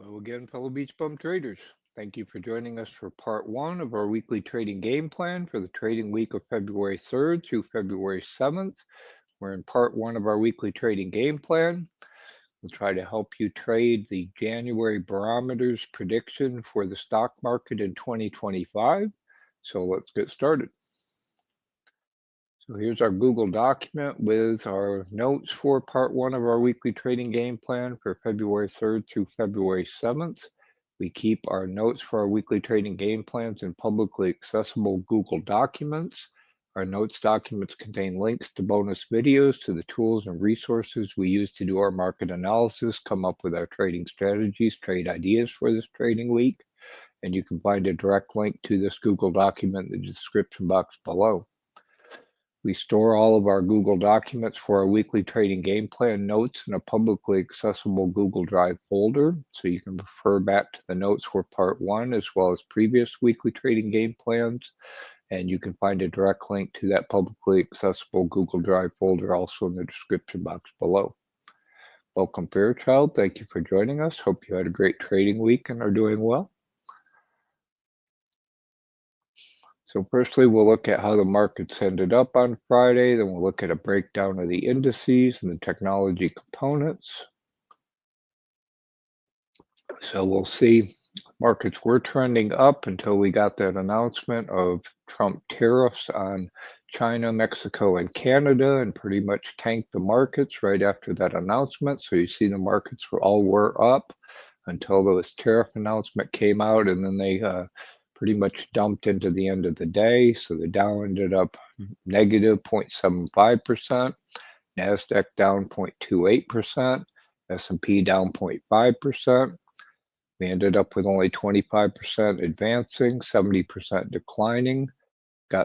Hello again, fellow BeachBum traders. Thank you for joining us for part one of our weekly trading game plan for the trading week of February 3rd through February 7th. We're in part one of our weekly trading game plan. We'll try to help you trade the January Barometer's prediction for the stock market in 2025. So let's get started. So here's our Google document with our notes for part one of our weekly trading game plan for February 3rd through February 7th. We keep our notes for our weekly trading game plans in publicly accessible Google documents. Our notes documents contain links to bonus videos to the tools and resources we use to do our market analysis, come up with our trading strategies, trade ideas for this trading week, and you can find a direct link to this Google document in the description box below. We store all of our Google documents for our weekly trading game plan notes in a publicly accessible Google Drive folder, so you can refer back to the notes for part one as well as previous weekly trading game plans, and you can find a direct link to that publicly accessible Google Drive folder also in the description box below. Welcome, Fairchild. Thank you for joining us. Hope you had a great trading week and are doing well. So firstly, we'll look at how the markets ended up on Friday. Then we'll look at a breakdown of the indices and the technology components. So we'll see markets were trending up until we got that announcement of Trump tariffs on China, Mexico, and Canada, and pretty much tanked the markets right after that announcement. So you see the markets were up until this tariff announcement came out, and then they pretty much dumped into the end of the day. So the Dow ended up negative 0.75%, NASDAQ down 0.28%, S&P down 0.5%. We ended up with only 25% advancing, 70% declining.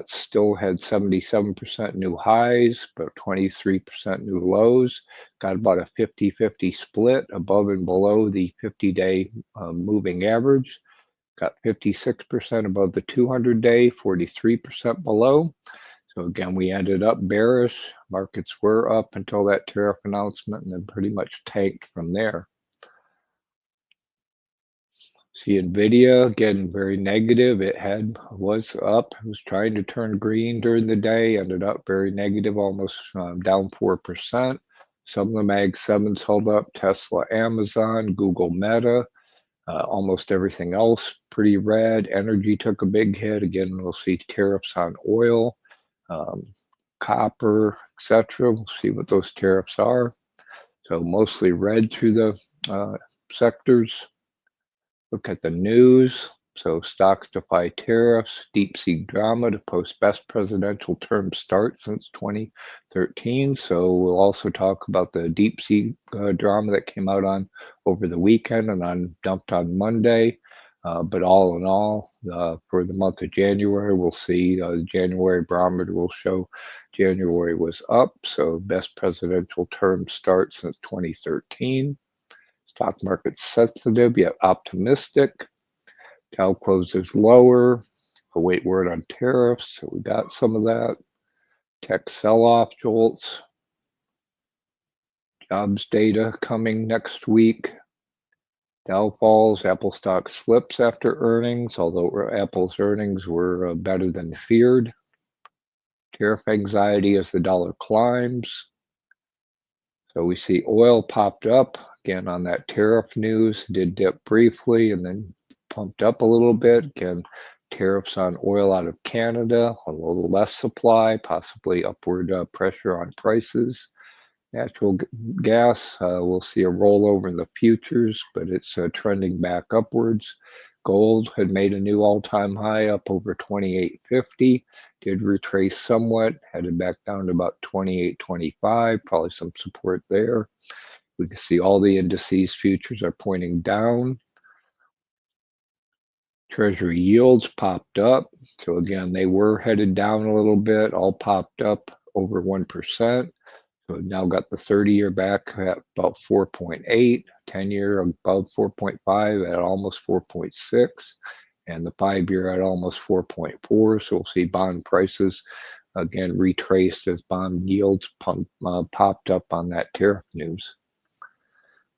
Still had 77% new highs, but 23% new lows. Got about a 50-50 split above and below the 50-day moving average. Got 56% above the 200-day, 43% below. So again, we ended up bearish. Markets were up until that tariff announcement and then pretty much tanked from there. See NVIDIA, again, very negative. It was up, it was trying to turn green during the day, ended up very negative, almost down 4%. Some of the Mag 7s held up, Tesla, Amazon, Google, Meta. Almost everything else pretty red. Energy took a big hit. Again, we'll see tariffs on oil, copper, etc. We'll see what those tariffs are. So mostly red through the sectors. Look at the news. So stocks defy tariffs, DeepSeek drama to post best presidential term start since 2013. So we'll also talk about the DeepSeek drama that came out on over the weekend and dumped on Monday. But all in all, for the month of January, we'll see the January Barometer will show January was up. So best presidential term start since 2013. Stock market sensitive yet optimistic. Dow closes lower. Await word on tariffs. So we got some of that. Tech sell-off jolts. Jobs data coming next week. Dow falls. Apple stock slips after earnings, although Apple's earnings were better than feared. Tariff anxiety as the dollar climbs. So we see oil popped up again on that tariff news, did dip briefly and then pumped up a little bit. Again, tariffs on oil out of Canada, a little less supply, possibly upward pressure on prices. Natural gas, we'll see a rollover in the futures, but it's trending back upwards. Gold had made a new all-time high up over 28.50, did retrace somewhat, headed back down to about 28.25, probably some support there. We can see all the indices futures are pointing down. Treasury yields popped up. So again, they were headed down a little bit, all popped up over 1%. So now got the 30-year back at about 4.8, 10-year above 4.5 at almost 4.6, and the 5-year at almost 4.4. So we'll see bond prices again retraced as bond yields popped up on that tariff news.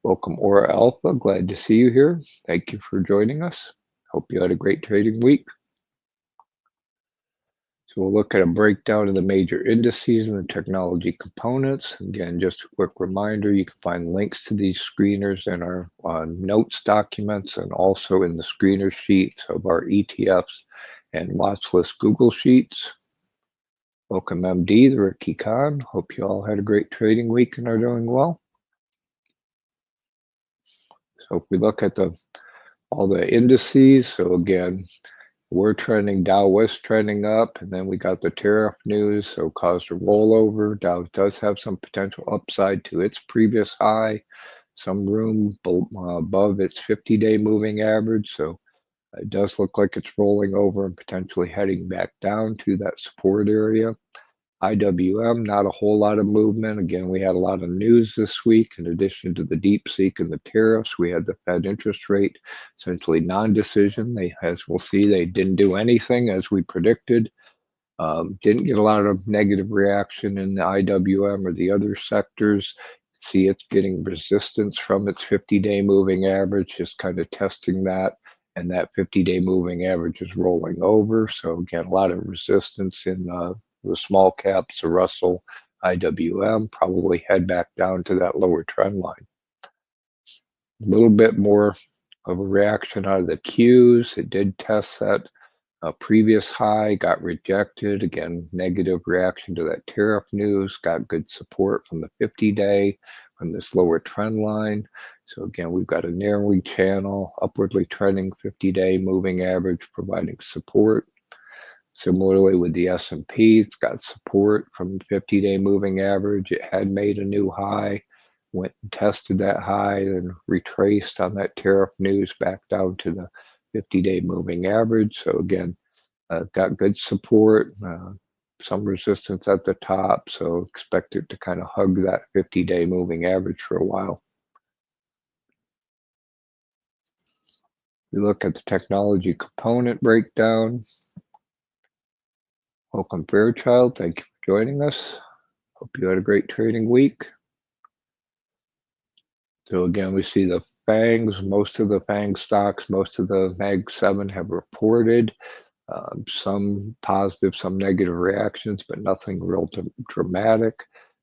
Welcome, Aura Alpha. Glad to see you here. Thank you for joining us. Hope you had a great trading week. So we'll look at a breakdown of the major indices and the technology components. Again, just a quick reminder, you can find links to these screeners in our notes documents and also in the screener sheets of our ETFs and Watchlist Google Sheets. Welcome, MD, the Ricky Khan. Hope you all had a great trading week and are doing well. So if we look at all the indices, so again, we're trending, Dow was trending up, and then we got the tariff news, so caused a rollover. Dow does have some potential upside to its previous high, some room above its 50-day moving average, so it does look like it's rolling over and potentially heading back down to that support area. IWM, not a whole lot of movement. Again, we had a lot of news this week. In addition to the DeepSeek and the tariffs, we had the Fed interest rate essentially non-decision. As we'll see, they didn't do anything as we predicted. Didn't get a lot of negative reaction in the IWM or the other sectors. See, it's getting resistance from its 50-day moving average, just kind of testing that. And that 50-day moving average is rolling over. So again, a lot of resistance in the small caps, the Russell IWM, probably head back down to that lower trend line. A little bit more of a reaction out of the Qs. It did test that previous high, got rejected. Again, negative reaction to that tariff news, got good support from the 50-day, from this lower trend line. So again, we've got a narrowing channel, upwardly trending 50-day moving average providing support. Similarly with the S&P, it's got support from the 50-day moving average. It had made a new high, went and tested that high, and retraced on that tariff news back down to the 50-day moving average. So again, got good support, some resistance at the top. So expect it to kind of hug that 50-day moving average for a while. We look at the technology component breakdown. Welcome, Fairchild. Thank you for joining us. Hope you had a great trading week. So again, we see the FANGs, most of the FANG stocks, most of the Mag 7 have reported. Some positive, some negative reactions, but nothing real dramatic.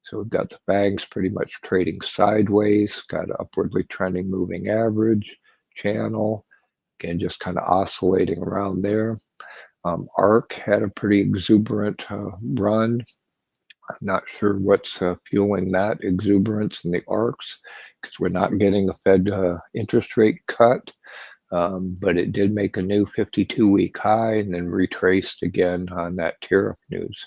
So we've got the FANGs pretty much trading sideways, got an upwardly trending moving average channel. Again, just kind of oscillating around there. ARC had a pretty exuberant run. I'm not sure what's fueling that exuberance in the ARCs because we're not getting a Fed interest rate cut. But it did make a new 52-week high and then retraced again on that tariff news.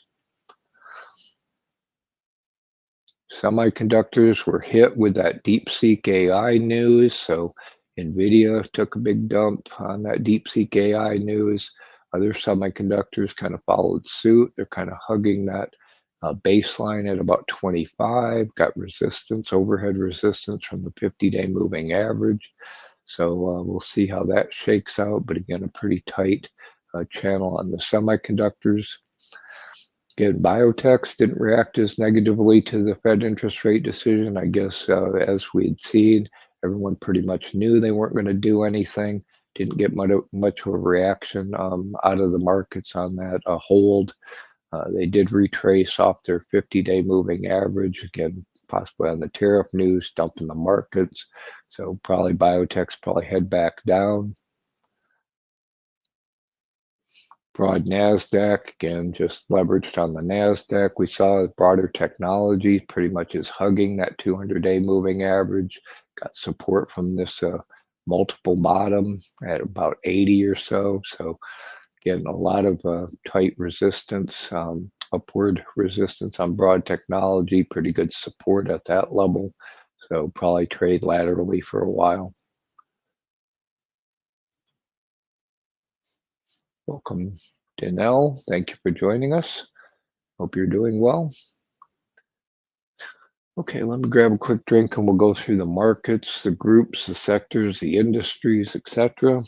Semiconductors were hit with that DeepSeek AI news. So NVIDIA took a big dump on that DeepSeek AI news. Other semiconductors kind of followed suit. They're kind of hugging that baseline at about 25, got resistance, overhead resistance from the 50-day moving average. So we'll see how that shakes out. But again, a pretty tight channel on the semiconductors. Again, biotechs didn't react as negatively to the Fed interest rate decision. I guess as we'd seen, everyone pretty much knew they weren't going to do anything. Didn't get much of a reaction out of the markets on that hold. They did retrace off their 50-day moving average, again, possibly on the tariff news, dumping the markets. So probably biotechs probably head back down. Broad NASDAQ, again, just leveraged on the NASDAQ. We saw broader technology pretty much is hugging that 200-day moving average. Got support from this multiple bottom at about 80 or so. So again, a lot of tight resistance, upward resistance on broad technology, pretty good support at that level. So probably trade laterally for a while. Welcome, Danelle. Thank you for joining us. Hope you're doing well. Okay, let me grab a quick drink and we'll go through the markets, the groups, the sectors, the industries, etc.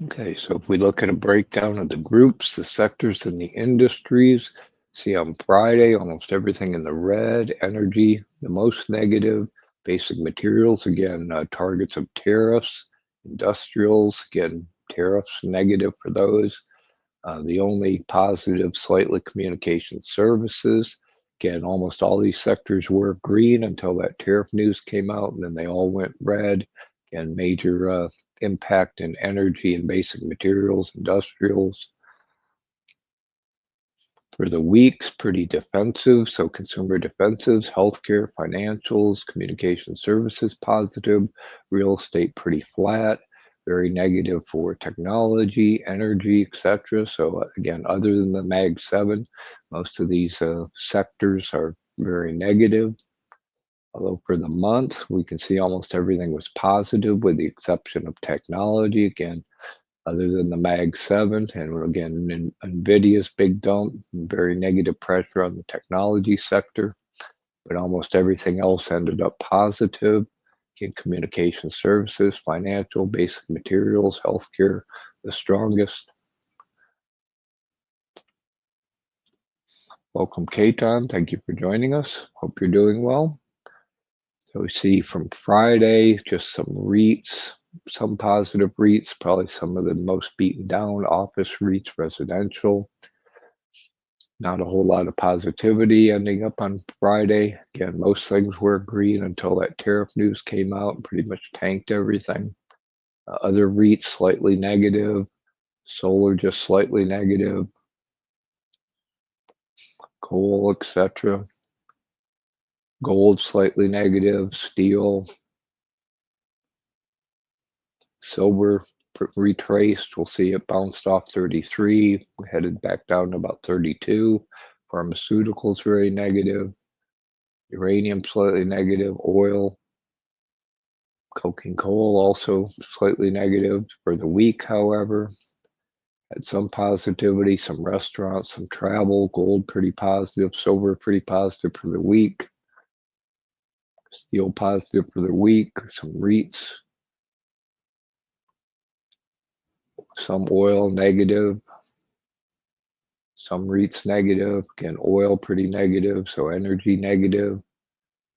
Okay, so if we look at a breakdown of the groups, the sectors, and the industries, see on Friday, almost everything in the red, energy, the most negative, basic materials, again, targets of tariffs, industrials, again, tariffs negative for those. The only positive, slightly communication services. Again, almost all these sectors were green until that tariff news came out, and then they all went red. Again, major impact in energy and basic materials, industrials. For the weeks, pretty defensive. So consumer defensives, healthcare, financials, communication services positive, real estate pretty flat, very negative for technology, energy, etc. So again, other than the Mag 7, most of these sectors are very negative. Although for the month, we can see almost everything was positive with the exception of technology. Again, other than the Mag 7. And again, NVIDIA's big dump, very negative pressure on the technology sector, but almost everything else ended up positive. In communication services, financial, basic materials, healthcare, the strongest. Welcome, Kaiton. Thank you for joining us. Hope you're doing well. So we see from Friday, just some REITs, some positive REITs, probably some of the most beaten down office REITs, residential. Not a whole lot of positivity ending up on Friday. Again, most things were green until that tariff news came out and pretty much tanked everything. Other REITs slightly negative, solar just slightly negative, coal, etc. Gold slightly negative, steel, silver retraced. We'll see it bounced off 33, headed back down to about 32. Pharmaceuticals very negative, uranium slightly negative, oil, coking coal also slightly negative for the week, however. Had some positivity, some restaurants, some travel, gold pretty positive, silver pretty positive for the week, steel positive for the week, some REITs, some oil negative, some REITs negative, again, oil pretty negative, so energy negative,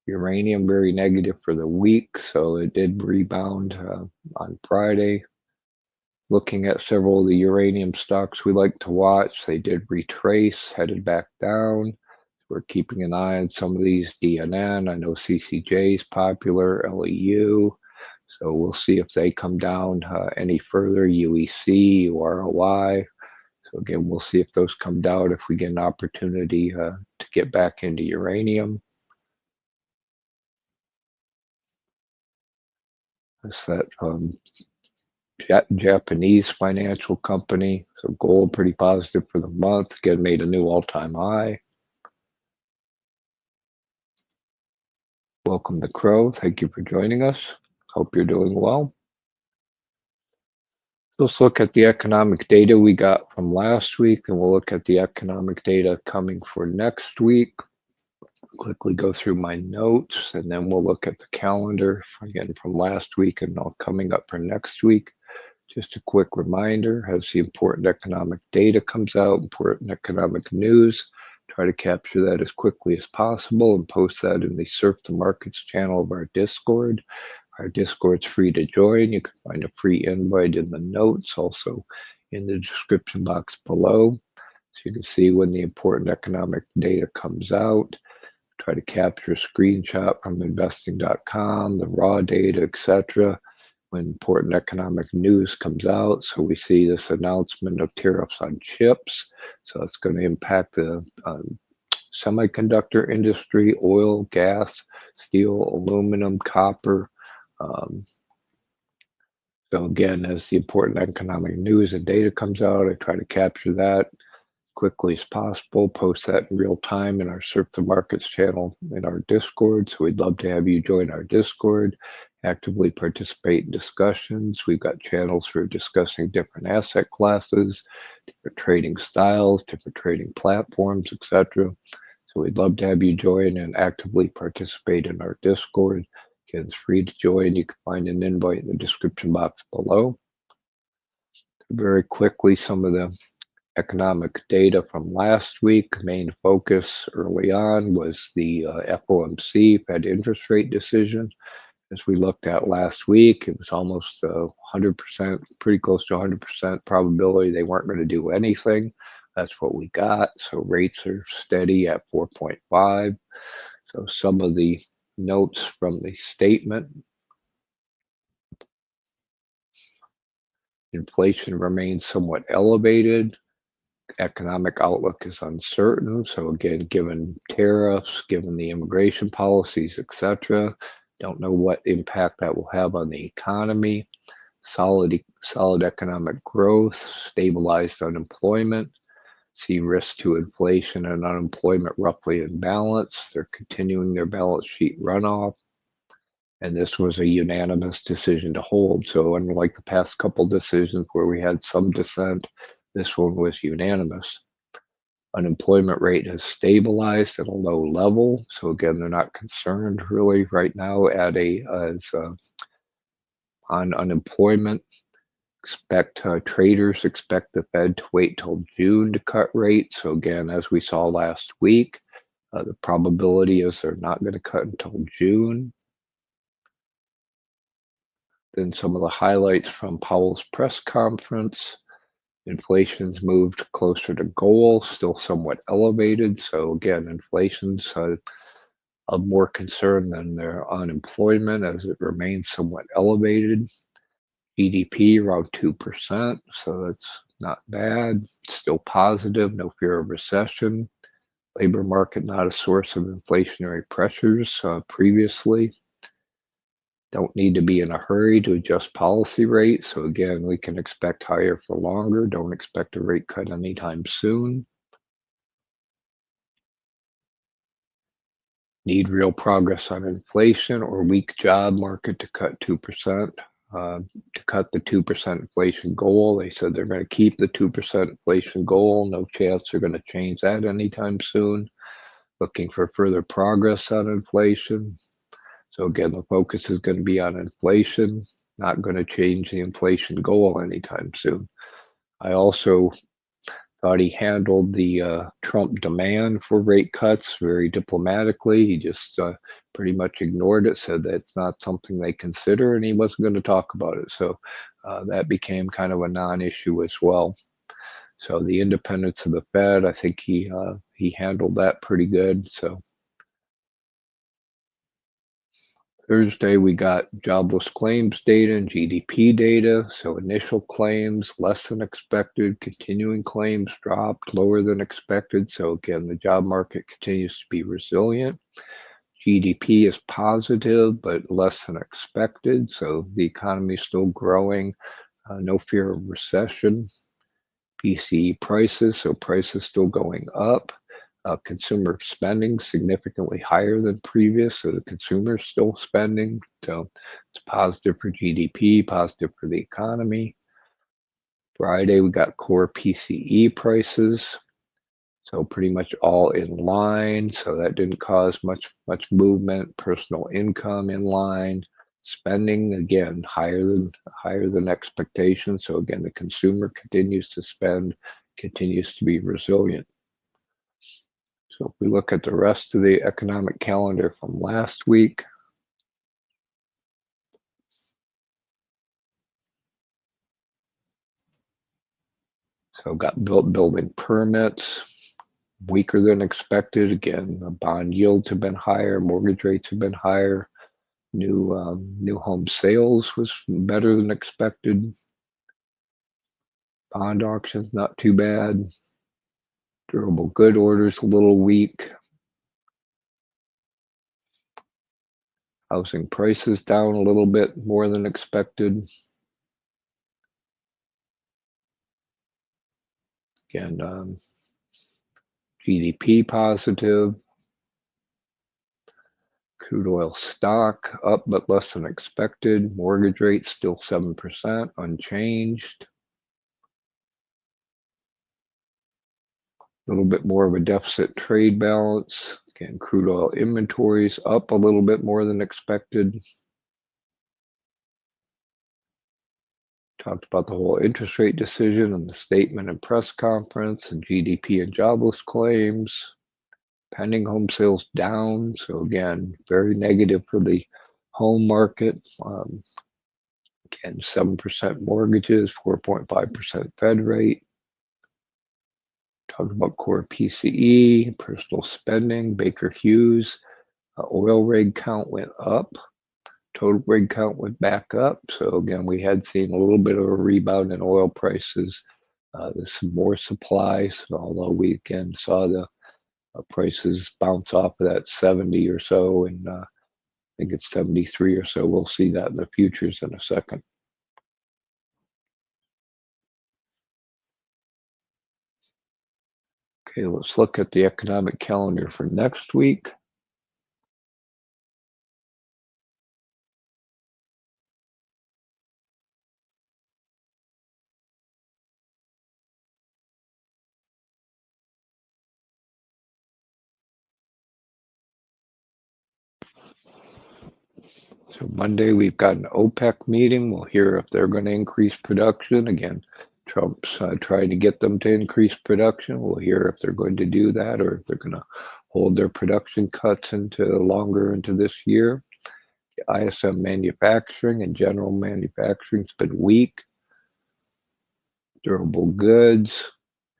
uranium very negative for the week, so it did rebound on Friday. Looking at several of the uranium stocks we like to watch, they did retrace, headed back down. We're keeping an eye on some of these DNN. I know CCJ is popular, LEU. So we'll see if they come down any further, UEC, UROI. So again, we'll see if those come down, if we get an opportunity to get back into uranium. That's that Japanese financial company. So gold pretty positive for the month. Again, made a new all-time high. Welcome to Crow. Thank you for joining us. Hope you're doing well. Let's look at the economic data we got from last week, and we'll look at the economic data coming for next week. Quickly go through my notes, and then we'll look at the calendar again from last week and all coming up for next week. Just a quick reminder, as the important economic data comes out, important economic news, try to capture that as quickly as possible and post that in the Surf the Markets channel of our Discord. Our Discord's free to join. You can find a free invite in the notes, also in the description box below. So you can see when the important economic data comes out. Try to capture a screenshot from investing.com, the raw data, etc. when important economic news comes out. So we see this announcement of tariffs on chips. So it's going to impact the semiconductor industry, oil, gas, steel, aluminum, copper. So again, as the important economic news and data comes out, I try to capture that quickly as possible, post that in real time in our Surf the Markets channel in our Discord. So we'd love to have you join our Discord, actively participate in discussions. We've got channels for discussing different asset classes, different trading styles, different trading platforms, etc. So we'd love to have you join and actively participate in our Discord. Again, it's free to join. You can find an invite in the description box below. Very quickly, some of the economic data from last week. Main focus early on was the FOMC, Fed interest rate decision. As we looked at last week, it was almost 100%, pretty close to 100% probability they weren't going to do anything. That's what we got. So rates are steady at 4.5. So some of the notes from the statement: inflation remains somewhat elevated. Economic outlook is uncertain. So again, given tariffs, given the immigration policies, etc., don't know what impact that will have on the economy. Solid economic growth, stabilized unemployment, see risk to inflation and unemployment roughly in balance. They're continuing their balance sheet runoff, and this was a unanimous decision to hold. So unlike the past couple decisions where we had some dissent, this one was unanimous. Unemployment rate has stabilized at a low level. So again, they're not concerned really right now on unemployment. Traders expect the Fed to wait till June to cut rates. So again, as we saw last week, the probability is they're not going to cut until June. Then some of the highlights from Powell's press conference. Inflation's moved closer to goal, still somewhat elevated. So again, inflation's of more concern than their unemployment as it remains somewhat elevated. GDP around 2%, so that's not bad. Still positive, no fear of recession. Labor market not a source of inflationary pressures previously. Don't need to be in a hurry to adjust policy rates. So again, we can expect higher for longer. Don't expect a rate cut anytime soon. Need real progress on inflation or weak job market to cut 2%. To cut the 2% inflation goal. They said they're going to keep the 2% inflation goal. No chance they're going to change that anytime soon. Looking for further progress on inflation. So again, the focus is going to be on inflation, not going to change the inflation goal anytime soon. I also thought he handled the Trump demand for rate cuts very diplomatically. He just pretty much ignored it, said that it's not something they consider, and he wasn't going to talk about it. So that became kind of a non-issue as well. So the independence of the Fed, I think he handled that pretty good. So Thursday, we got jobless claims data and GDP data. So initial claims, less than expected. Continuing claims dropped, lower than expected. So again, the job market continues to be resilient. GDP is positive, but less than expected. So the economy is still growing. No fear of recession. PCE prices, so prices still going up. Consumer spending significantly higher than previous, so the consumer is still spending. So it's positive for GDP, positive for the economy. Friday, we got core PCE prices, so pretty much all in line. So that didn't cause much movement. Personal income in line. Spending again higher than expectations. So again, the consumer continues to spend, continues to be resilient. So if we look at the rest of the economic calendar from last week, so got building permits, weaker than expected. Again, the bond yields have been higher, mortgage rates have been higher. New home sales was better than expected. Bond auctions not too bad. Durable good orders a little weak. Housing prices down a little bit more than expected. Again, GDP positive. Crude oil stock up but less than expected. Mortgage rates still 7%, unchanged. A little bit more of a deficit trade balance. Again, crude oil inventories up a little bit more than expected. Talked about the whole interest rate decision and the statement and press conference and GDP and jobless claims. Pending home sales down. So again, very negative for the home market. Again, 7% mortgages, 4.5% Fed rate. Talked about core PCE, personal spending, Baker Hughes. Oil rig count went up. Total rig count went back up. So again, we had seen a little bit of a rebound in oil prices. There's some more supply. So although we again saw the prices bounce off of that 70 or so, and I think it's 73 or so. We'll see that in the futures in a second. Okay, let's look at the economic calendar for next week. So Monday, we've got an OPEC meeting. We'll hear if they're going to increase production. Again, Trump's trying to get them to increase production. We'll hear if they're going to do that or if they're going to hold their production cuts into longer into this year. The ISM manufacturing and general manufacturing's been weak. Durable goods.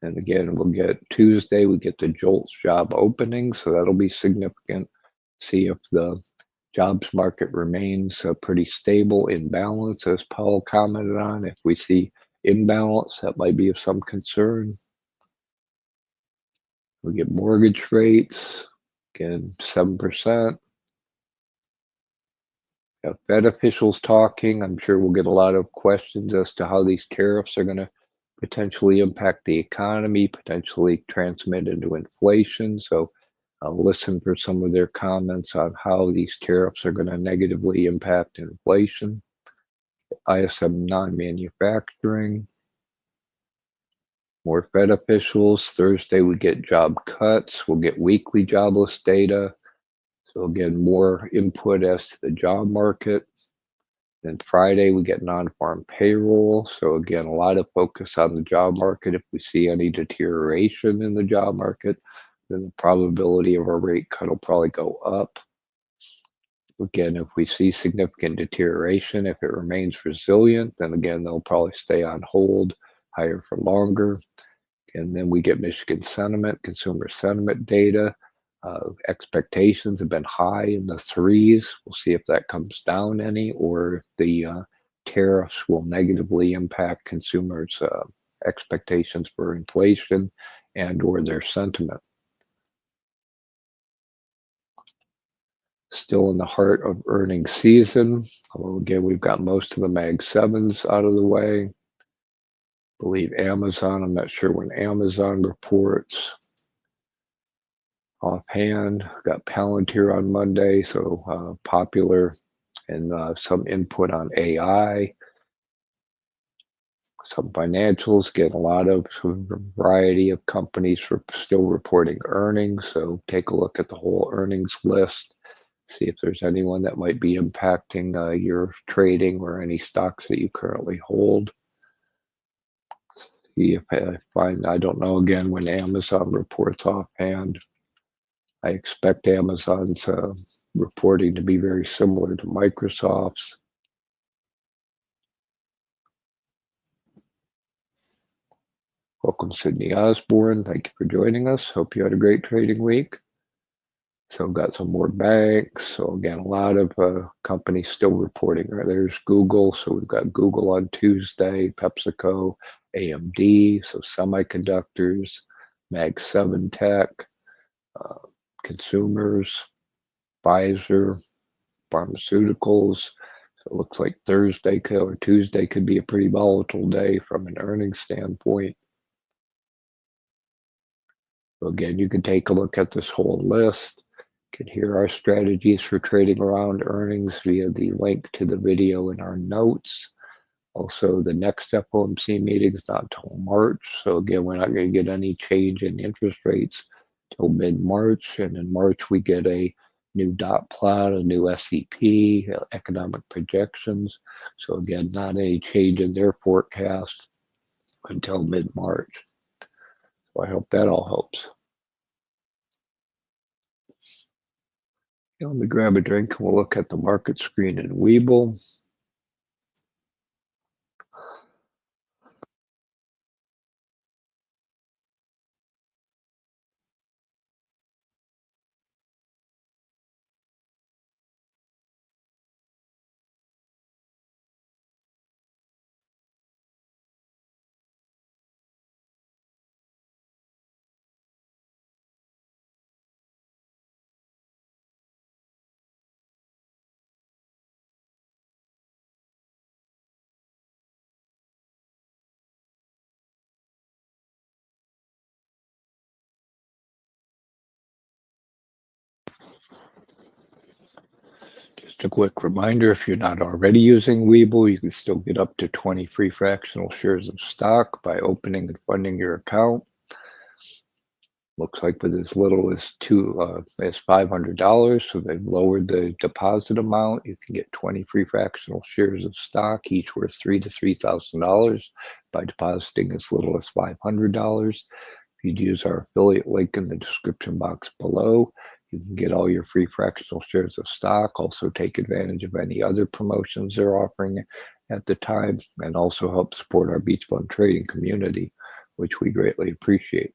And again, we'll get Tuesday, we get the JOLTS job opening. So that'll be significant. See if the jobs market remains pretty stable, in balance, as Paul commented on. If we see imbalance, that might be of some concern. We get mortgage rates, again, 7%. Fed officials talking. I'm sure we'll get a lot of questions as to how these tariffs are going to potentially impact the economy, potentially transmit into inflation. So I'll listen for some of their comments on how these tariffs are going to negatively impact inflation. ISM non-manufacturing. More Fed officials. Thursday, we get job cuts. We'll get weekly jobless data. So again, more input as to the job market. Then Friday, we get non-farm payroll. So again, a lot of focus on the job market. If we see any deterioration in the job market, then the probability of a rate cut will probably go up. Again, if we see significant deterioration, if it remains resilient, then again, they'll probably stay on hold, higher for longer. And then we get Michigan sentiment, consumer sentiment data. Expectations have been high in the threes. We'll see if that comes down any, or if the tariffs will negatively impact consumers' expectations for inflation and or their sentiment. Still in the heart of earnings season. Although again, we've got most of the Mag 7s out of the way. I believe Amazon, I'm not sure when Amazon reports. Offhand, got Palantir on Monday, so popular, and some input on AI. Some financials, get a lot of variety of companies still reporting earnings. So take a look at the whole earnings list. See if there's anyone that might be impacting your trading or any stocks that you currently hold. See if I find, I don't know again when Amazon reports offhand. I expect Amazon's reporting to be very similar to Microsoft's. Welcome, Sydney Osborne. Thank you for joining us. Hope you had a great trading week. So we've got some more banks. So again, a lot of companies still reporting. There's Google. So we've got Google on Tuesday, PepsiCo, AMD, so semiconductors, Mag 7 Tech, consumers, Pfizer, pharmaceuticals. So it looks like Thursday or Tuesday could be a pretty volatile day from an earnings standpoint. So again, you can take a look at this whole list. You can hear our strategies for trading around earnings via the link to the video in our notes. Also, the next FOMC meeting is not until March. So again, we're not going to get any change in interest rates till mid-March. And in March, we get a new dot plot, a new SEP, economic projections. So again, not any change in their forecast until mid-March. So I hope that all helps. Let me grab a drink and we'll look at the market screen in Webull. Just a quick reminder, if you're not already using Webull, you can still get up to 20 free fractional shares of stock by opening and funding your account. Looks like with as little as $500, so they've lowered the deposit amount. You can get 20 free fractional shares of stock, each worth $3,000 to $3,000 by depositing as little as $500. If you'd use our affiliate link in the description box below, you can get all your free fractional shares of stock, also take advantage of any other promotions they're offering at the time, and also help support our BeachBum trading community, which we greatly appreciate.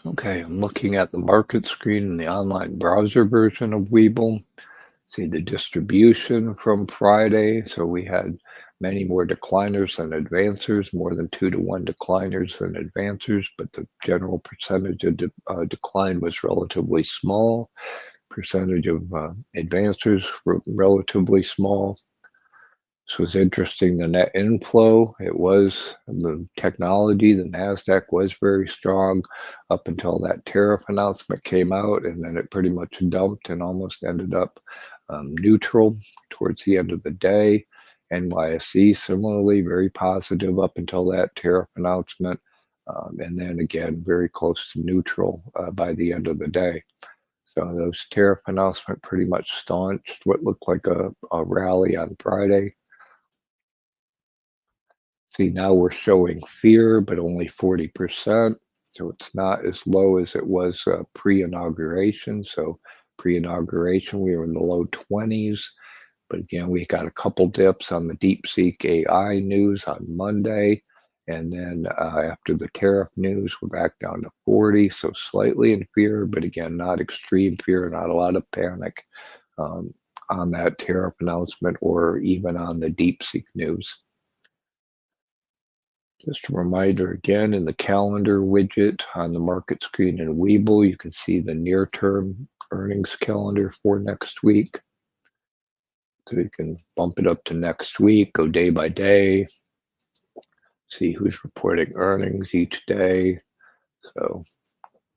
Okay, I'm looking at the market screen in the online browser version of Webull. See the distribution from Friday. So we had many more decliners than advancers, more than 2-to-1 decliners than advancers, but the general percentage of decline was relatively small. Percentage of advancers were relatively small. This was interesting, the net inflow. It was the technology, the NASDAQ was very strong up until that tariff announcement came out, and then it pretty much dumped and almost ended up neutral towards the end of the day. NYSE similarly very positive up until that tariff announcement, and then again very close to neutral by the end of the day. So those tariff announcement pretty much staunched what looked like a rally on Friday. See, now we're showing fear, but only 40%. So it's not as low as it was pre-inauguration. So pre-inauguration, we were in the low 20s. But again, we got a couple dips on the DeepSeek AI news on Monday. And then after the tariff news, we're back down to 40. So slightly in fear, but again, not extreme fear, not a lot of panic on that tariff announcement or even on the DeepSeek news. Just a reminder again, in the calendar widget on the market screen in Webull, you can see the near-term earnings calendar for next week. So you can bump it up to next week, go day by day, see who's reporting earnings each day. So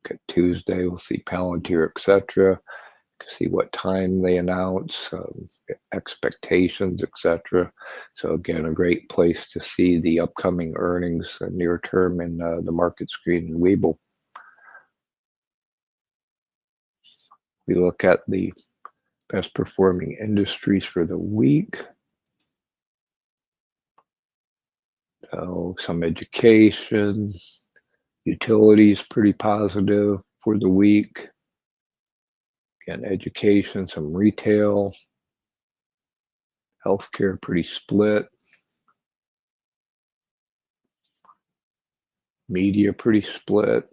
okay, Tuesday, we'll see Palantir, etc. See what time they announce, expectations, etc. So again, a great place to see the upcoming earnings near term in the market screen in Webull. We look at the best performing industries for the week. So some education, utilities pretty positive for the week. Again, education, some retail, healthcare pretty split. Media pretty split.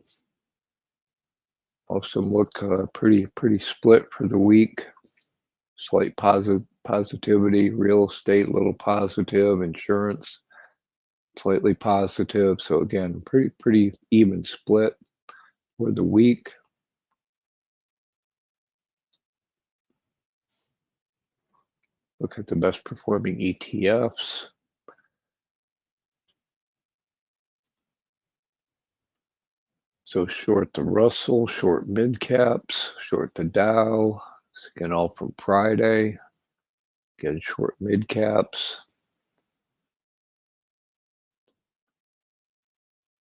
Most of them look pretty split for the week. Slight positivity, real estate, little positive, insurance, slightly positive. So again, pretty even split for the week. Look at the best performing ETFs. So short the Russell, short mid caps, short the Dow. Again, all from Friday. Again, short mid caps.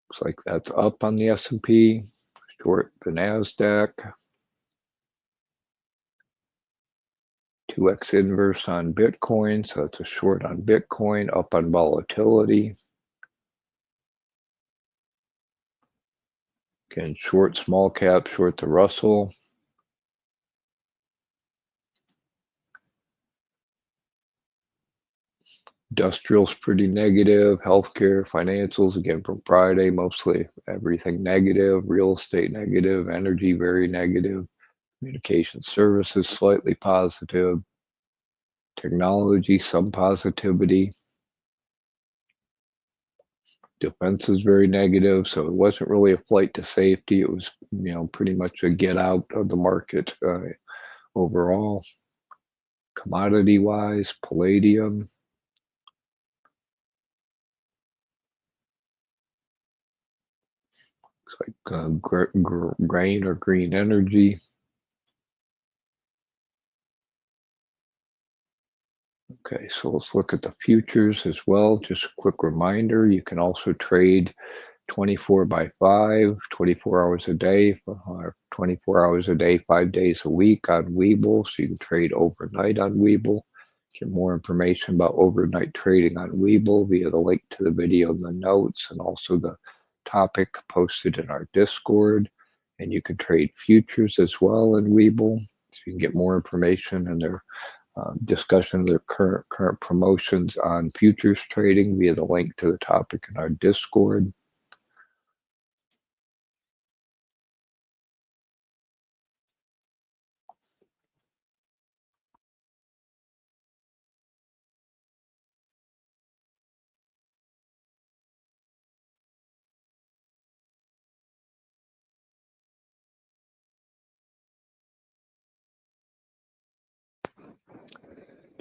Looks like that's up on the S&P. Short the NASDAQ. 2x inverse on Bitcoin, so that's a short on Bitcoin, up on volatility. Again, short small cap, short the Russell. Industrial's pretty negative. Healthcare, financials, again from Friday, mostly everything negative. Real estate negative. Energy very negative. Communication services slightly positive. Technology, some positivity. Defense is very negative, so it wasn't really a flight to safety. It was, pretty much a get out of the market overall. Commodity-wise, palladium. Looks like grain or green energy. Okay, so let's look at the futures as well. Just a quick reminder, you can also trade 24 by 5, 24 hours a day, 24 hours a day, 5 days a week on Webull. So you can trade overnight on Webull. Get more information about overnight trading on Webull via the link to the video in the notes and also the topic posted in our Discord. And you can trade futures as well in Webull. So you can get more information and their discussion of their current promotions on futures trading via the link to the topic in our Discord.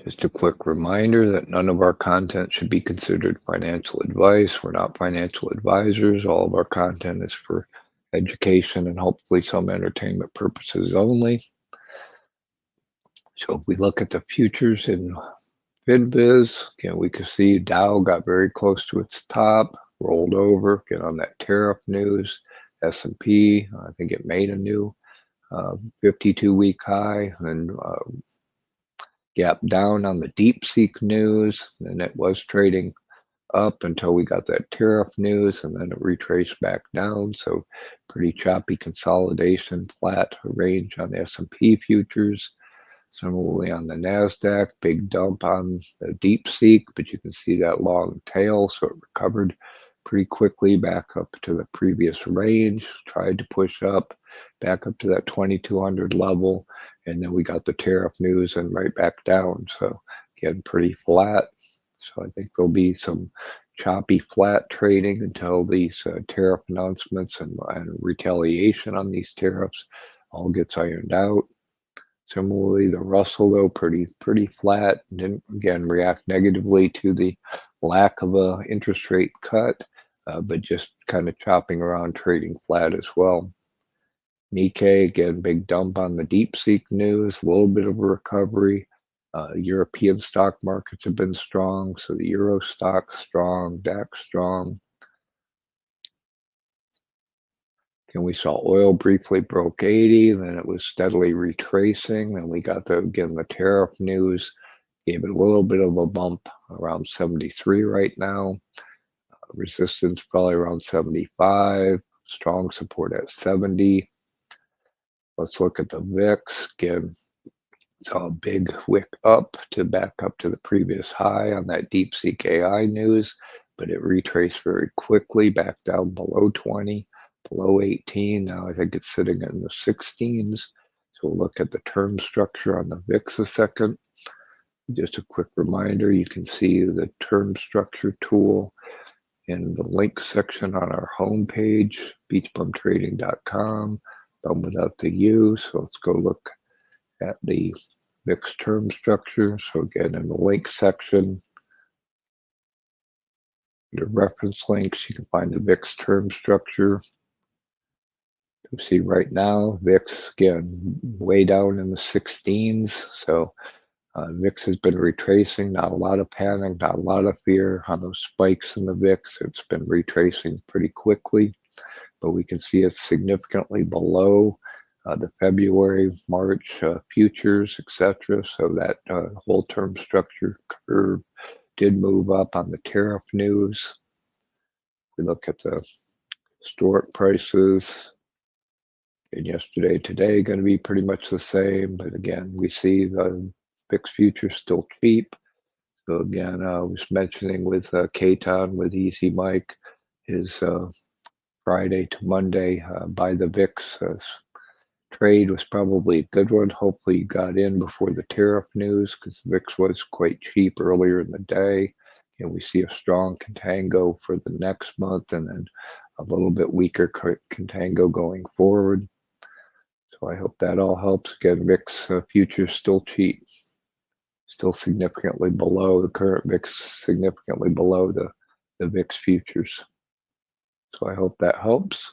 Just a quick reminder that none of our content should be considered financial advice. We're not financial advisors. All of our content is for education and hopefully some entertainment purposes only. So if we look at the futures in FinBiz, again, we can see Dow got very close to its top, rolled over, get on that tariff news. S&P, I think it made a new 52-week high, and then gap down on the DeepSeek news, and it was trading up until we got that tariff news, and then it retraced back down. So pretty choppy consolidation, flat range on the S&P futures. Similarly on the NASDAQ, big dump on the DeepSeek, but you can see that long tail, so it recovered pretty quickly back up to the previous range, tried to push up back up to that 2200 level, and then we got the tariff news and right back down. So again, pretty flat. So I think there'll be some choppy flat trading until these tariff announcements and retaliation on these tariffs all gets ironed out. Similarly, the Russell, though, pretty flat. Didn't, again, react negatively to the lack of a interest rate cut, but just kind of chopping around, trading flat as well. Nikkei, again, big dump on the DeepSeek news, a little bit of a recovery. European stock markets have been strong, so the Euro stock strong, DAX strong. And we saw oil briefly broke 80, then it was steadily retracing. Then we got the tariff news, gave it a little bit of a bump around 73 right now. Resistance probably around 75, strong support at 70. Let's look at the VIX. Again, saw a big wick up to back up to the previous high on that DeepSeek AI news, but it retraced very quickly back down below 20. Below 18. Now I think it's sitting in the 16s. So we'll look at the term structure on the VIX a second. Just a quick reminder, you can see the term structure tool in the link section on our homepage, beachbumtrading.com, bum without the U. So let's go look at the VIX term structure. So again, in the link section, the reference links, you can find the VIX term structure. You see right now, VIX again way down in the 16s. So VIX has been retracing, not a lot of panic, not a lot of fear on those spikes in the VIX. It's been retracing pretty quickly, but we can see it's significantly below the February, March futures, etc. So that whole term structure curve did move up on the tariff news. We look at the historic prices, and yesterday, today, going to be pretty much the same. But again, we see the VIX futures still cheap. So again, I was mentioning with Katon, with Easy Mike, his Friday to Monday by the VIX trade was probably a good one. Hopefully you got in before the tariff news, because the VIX was quite cheap earlier in the day. And we see a strong contango for the next month, and then a little bit weaker contango going forward. So I hope that all helps. Again, VIX futures still cheap, still significantly below the current VIX, significantly below the VIX futures. So I hope that helps.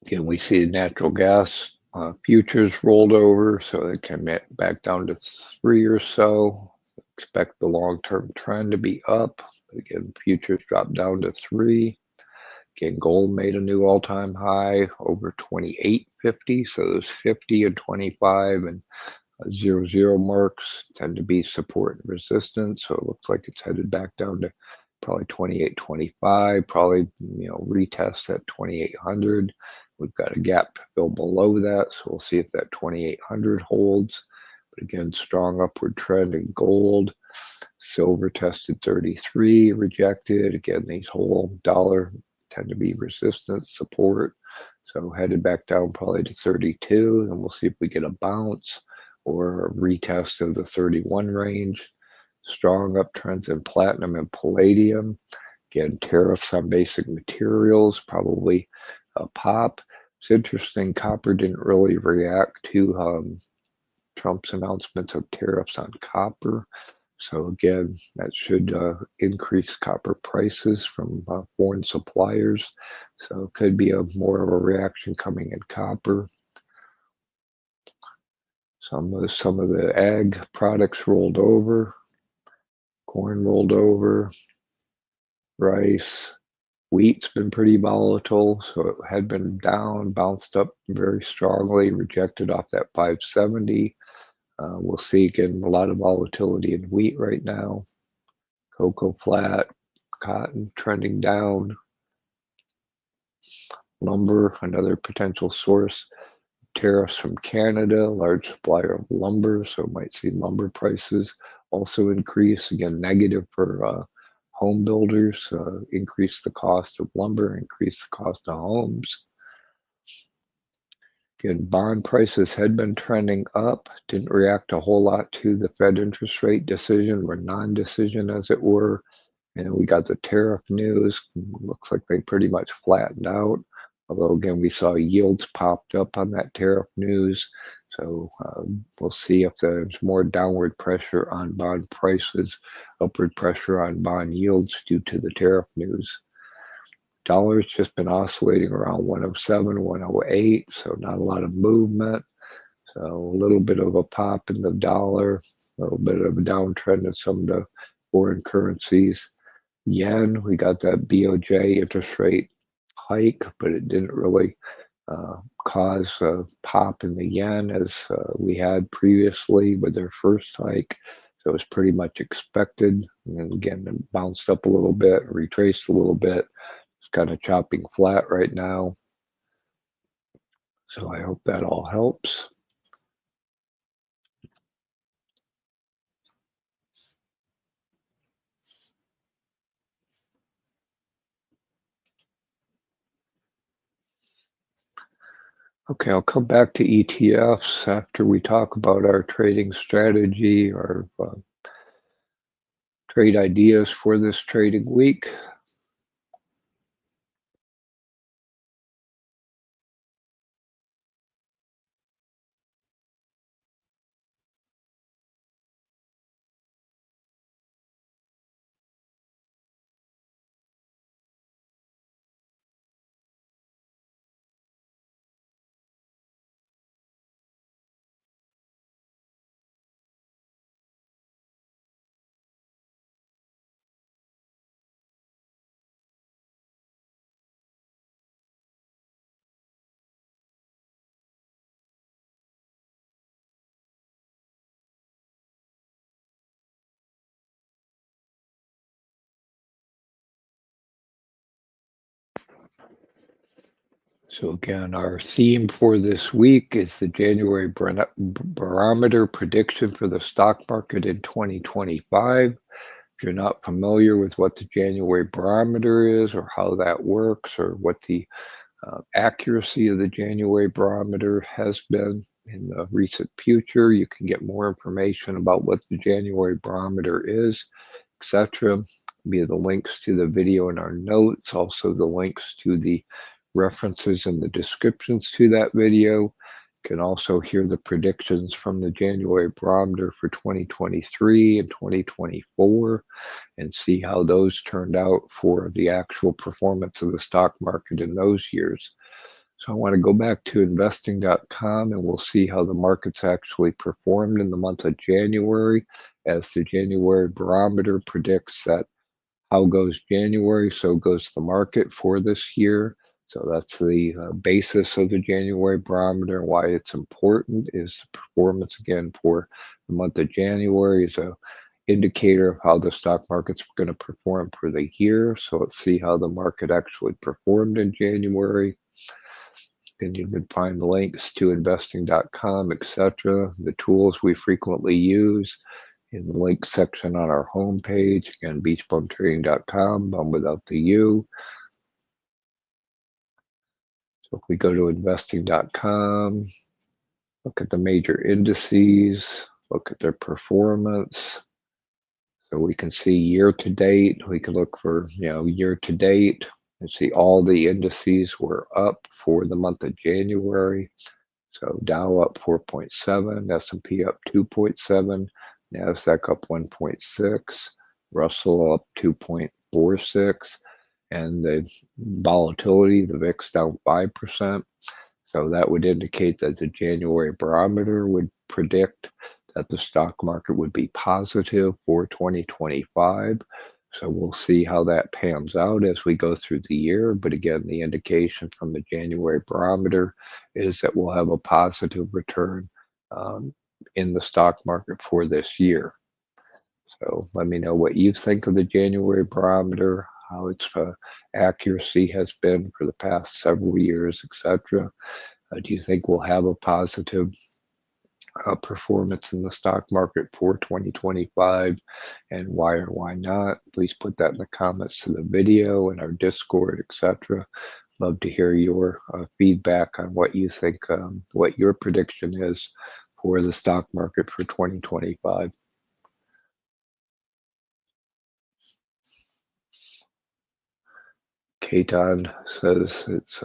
Again, we see natural gas futures rolled over, so they came back down to 3 or so. Expect the long-term trend to be up. Again, futures dropped down to 3. Again, gold made a new all-time high over 28.50. So those 50 and 25 and 00 marks tend to be support and resistance. So it looks like it's headed back down to probably 28.25, probably retest at 2800. We've got a gap to fill below that, so we'll see if that 2800 holds. But again, strong upward trend in gold. Silver tested 33, rejected. Again, these whole dollar tend to be resistance, support. So headed back down probably to 32, and we'll see if we get a bounce or a retest of the 31 range. Strong uptrends in platinum and palladium. Again, tariffs on basic materials, probably a pop. It's interesting, copper didn't really react to Trump's announcements of tariffs on copper. So again, that should increase copper prices from foreign suppliers. So it could be more of a reaction coming in copper. Some of the ag products rolled over. Corn rolled over. Rice. Wheat's been pretty volatile, so it had been down, bounced up very strongly, rejected off that 570. We'll see again a lot of volatility in wheat right now. Cocoa flat, cotton trending down. Lumber, another potential source. Tariffs from Canada, large supplier of lumber, so might see lumber prices also increase. Again, negative for home builders, increase the cost of lumber, increase the cost of homes. Again, bond prices had been trending up, didn't react a whole lot to the Fed interest rate decision, or non-decision as it were. And we got the tariff news. Looks like they pretty much flattened out. Although again, we saw yields popped up on that tariff news. So we'll see if there's more downward pressure on bond prices, upward pressure on bond yields due to the tariff news. Dollar's just been oscillating around 107, 108, so not a lot of movement. So a little bit of a pop in the dollar, a little bit of a downtrend in some of the foreign currencies. Yen, we got that BOJ interest rate hike, but it didn't really cause a pop in the yen as we had previously with their first hike. So it was pretty much expected. And again, it bounced up a little bit, retraced a little bit. It's kind of chopping flat right now. So I hope that all helps. Okay, I'll come back to ETFs after we talk about our trading strategy, our Trade ideas for this trading week. So again, our theme for this week is the January Barometer prediction for the stock market in 2025. If you're not familiar with what the January Barometer is or how that works or what the accuracy of the January Barometer has been in the recent future, you can get more information about what the January Barometer is, etc., via the links to the video in our notes, also the links to the references in the descriptions to that video. You can also hear the predictions from the January Barometer for 2023 and 2024 and see how those turned out for the actual performance of the stock market in those years. So I want to go back to investing.com and we'll see how the markets actually performed in the month of January as the January Barometer predicts that how goes January, so goes the market for this year. So that's the basis of the January Barometer and why it's important is the performance again for the month of January is a indicator of how the stock market's going to perform for the year. So let's see how the market actually performed in January. And you can find links to investing.com, etc., the tools we frequently use in the link section on our homepage. Again, beachbumtrading.com, bum without the U. So if we go to investing.com, look at the major indices, look at their performance. So we can see year to date. We can look for, year to date and see all the indices were up for the month of January. So Dow up 4.7, S&P up 2.7, NASDAQ up 1.6, Russell up 2.46, and the volatility, the VIX down 5%. So that would indicate that the January Barometer would predict that the stock market would be positive for 2025. So we'll see how that pans out as we go through the year. But again, the indication from the January Barometer is that we'll have a positive return in the stock market for this year. So let me know what you think of the January Barometer, how its accuracy has been for the past several years, etc. Do you think we'll have a positive performance in the stock market for 2025 and why or why not? Please put that in the comments to the video and our Discord, etc. Love to hear your feedback on what you think, what your prediction is for the stock market for 2025. Katon says it's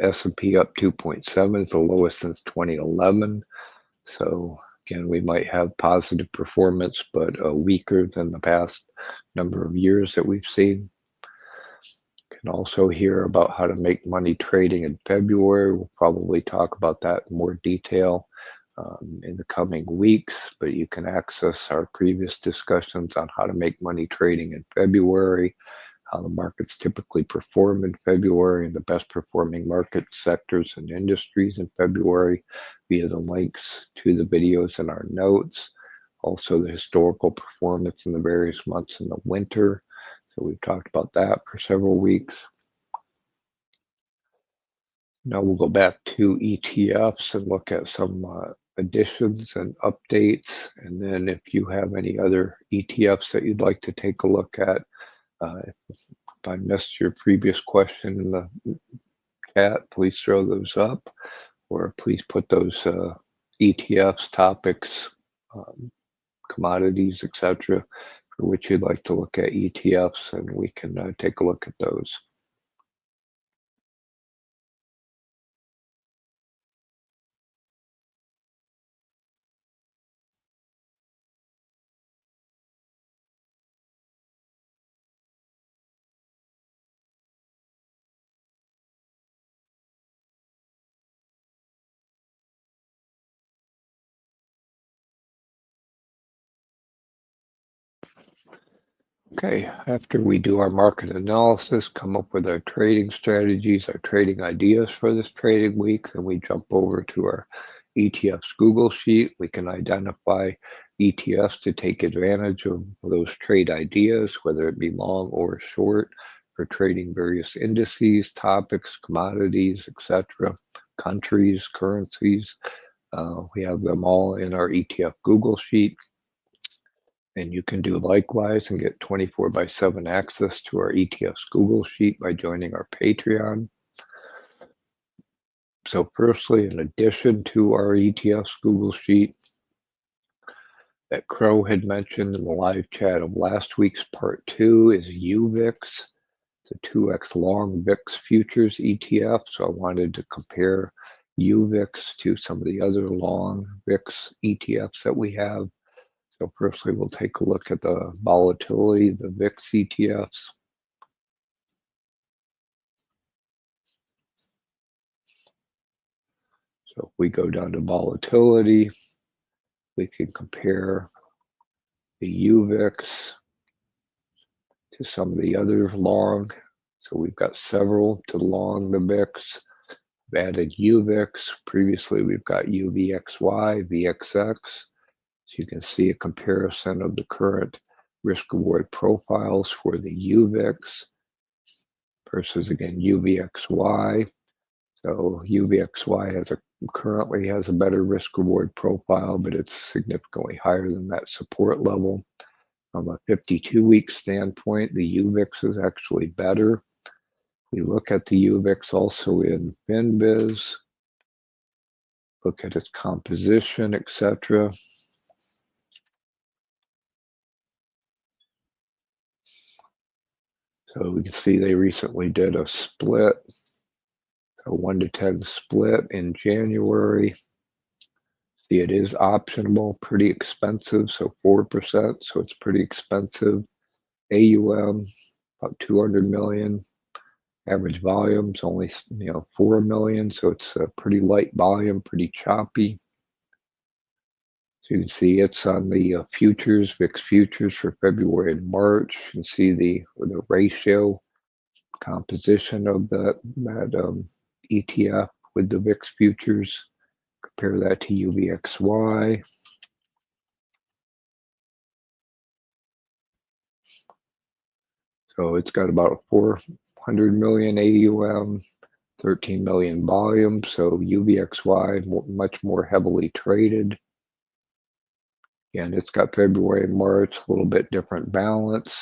S&P up 2.7, the lowest since 2011. So again, we might have positive performance, but weaker than the past number of years that we've seen. Can also hear about how to make money trading in February. We'll probably talk about that in more detail in the coming weeks, but you can access our previous discussions on how to make money trading in February, how the markets typically perform in February and the best performing market sectors and industries in February via the links to the videos in our notes. Also the historical performance in the various months in the winter. So we've talked about that for several weeks. Now we'll go back to ETFs and look at some additions and updates. And then if you have any other ETFs that you'd like to take a look at, if I missed your previous question in the chat, please throw those up, or please put those ETFs, topics, commodities, etc., for which you'd like to look at ETFs, and we can take a look at those. Okay, after we do our market analysis, come up with our trading strategies, our trading ideas for this trading week, then we jump over to our ETFs Google Sheet. We can identify ETFs to take advantage of those trade ideas, whether it be long or short, for trading various indices, topics, commodities, etc., countries, currencies. We have them all in our ETF Google Sheet. And you can do likewise and get 24/7 access to our ETFs Google Sheet by joining our Patreon. So firstly, in addition to our ETFs Google Sheet that Crow had mentioned in the live chat of last week's part 2 is UVIX. It's a 2x long VIX futures ETF. So I wanted to compare UVIX to some of the other long VIX ETFs that we have. So firstly, we'll take a look at the volatility, the VIX ETFs. So if we go down to volatility, we can compare the UVIX to some of the other long. So we've got several to long the VIX. We've added UVIX. Previously, we've got UVXY, VXX. So you can see a comparison of the current risk-reward profiles for the UVIX versus, again, UVXY. So UVXY currently has a better risk-reward profile, but it's significantly higher than that support level. From a 52-week standpoint, the UVIX is actually better. We look at the UVIX also in FinBiz, look at its composition, etc. So we can see they recently did a split, a 1-to-10 split in January. See, it is optionable, pretty expensive, so 4%, so it's pretty expensive. AUM, about 200 million. Average volume's only 4 million, so it's a pretty light volume, pretty choppy. So you can see it's on the futures, VIX futures for February and March. You can see the ratio composition of that ETF with the VIX futures. Compare that to UVXY. So it's got about 400 million AUM, 13 million volume. So UVXY much more heavily traded. Again, it's got February and March, a little bit different balance.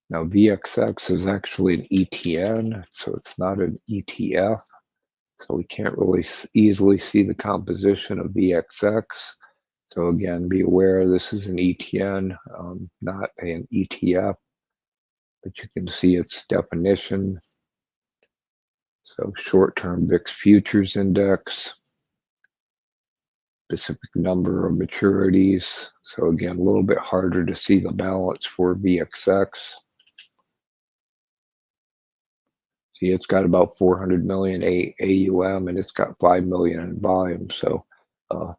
Now VXX is actually an ETN, so it's not an ETF. So we can't really easily see the composition of VXX. So again, be aware this is an ETN, not an ETF, but you can see its definition. So short-term VIX futures index, specific number of maturities. So again, a little bit harder to see the balance for VXX. See, it's got about 400 million AUM and it's got 5 million in volume. So